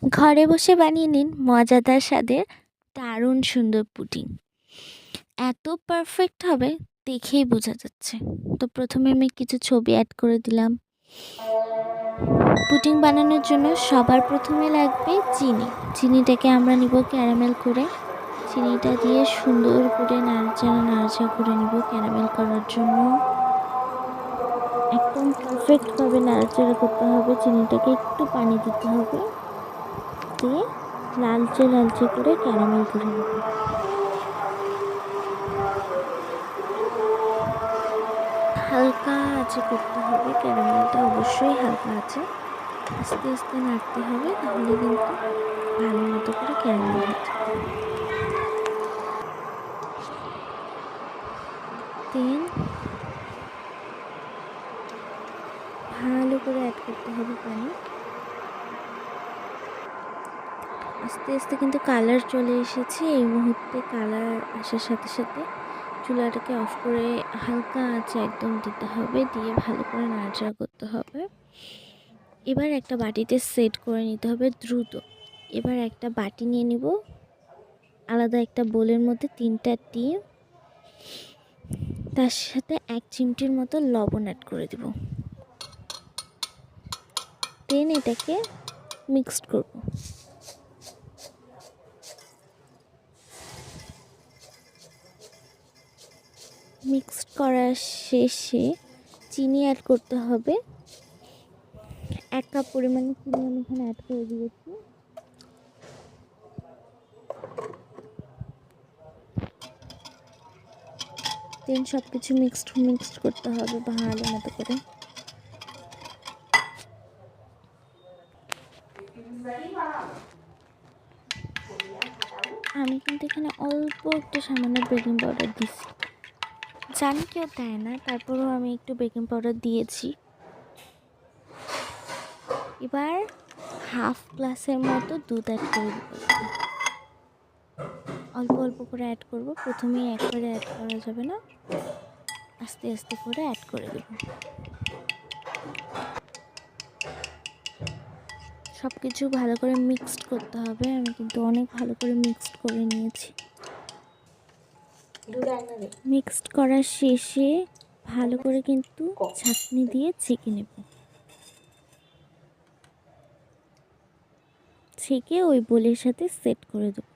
ঘরে বসে বানিয়ে নিন মজাদার স্বাদের দারুণ সুন্দর পুডিং। এত পারফেক্ট হবে দেখেই বোঝা যাচ্ছে। তো প্রথমে আমি কিছু ছবি অ্যাড করে দিলাম। পুডিং বানানোর জন্য সবার প্রথমে লাগবে চিনি। চিনিটাকে আমরা নিব ক্যারামেল করে। চিনিটা দিয়ে সুন্দর করে নাড়াচাড়া করে নিব ক্যারামেল করার জন্য। একদম পারফেক্টভাবে নাড়াচাড়া করতে হবে। চিনিটাকে একটু পানি দিতে হবে, দিয়ে লালচে করে ক্যারামেল করে নেব। হালকা আঁচে করতে হবে ক্যারামেলটা, অবশ্যই হালকা আঁচে। আস্তে আস্তে নাড়তে হবে, তাহলে কিন্তু ভালো মতো করে ক্যারামেল হয়ে যাবে। দেন ভালো করে অ্যাড করতে হবে পানি। আস্তে আস্তে কিন্তু কালার চলে এসেছে। এই মুহূর্তে কালার আসার সাথে সাথে চুলাটাকে অফ করে হালকা আঁচে একদম দিতে হবে, দিয়ে ভালো করে নাড়াচাড়া করতে হবে। এবার একটা বাটিতে সেট করে নিতে হবে দ্রুত। এবার একটা বাটি নিয়ে নিব, আলাদা একটা বোলের মধ্যে 3টা ডিম, তার সাথে 1 চিমটির মতো লবণ অ্যাড করে দিব। দেন এটাকে মিক্সড করব। মিক্সড করা শেষে চিনি অ্যাড করতে হবে। 1 কাপ পরিমাণে চিনি আমি এখানে অ্যাড করে দিয়েছি। দেন সব কিছু মিক্সড করতে হবে ভালো মতো করে। আমি কিন্তু এখানে অল্প একটু সামান্য বেকিং পাউডার দিয়েছি, জানি কেউ দেয় না, তারপরেও আমি একটু বেকিং পাউডার দিয়েছি। এবার হাফ গ্লাসের মতো দুধ অ্যাড করে দেব। অল্প অল্প করে অ্যাড করব, প্রথমেই একবারে অ্যাড করা যাবে না, আস্তে আস্তে করে অ্যাড করে দেব। সব কিছু ভালো করে মিক্সড করতে হবে। আমি কিন্তু অনেক ভালো করে মিক্সড করে নিয়েছি। মিক্সড করার শেষে ভালো করে কিন্তু ছাঁকনি দিয়ে ছেঁকে নেব। ছেঁকে ওই বোলের সাথে সেট করে দেব।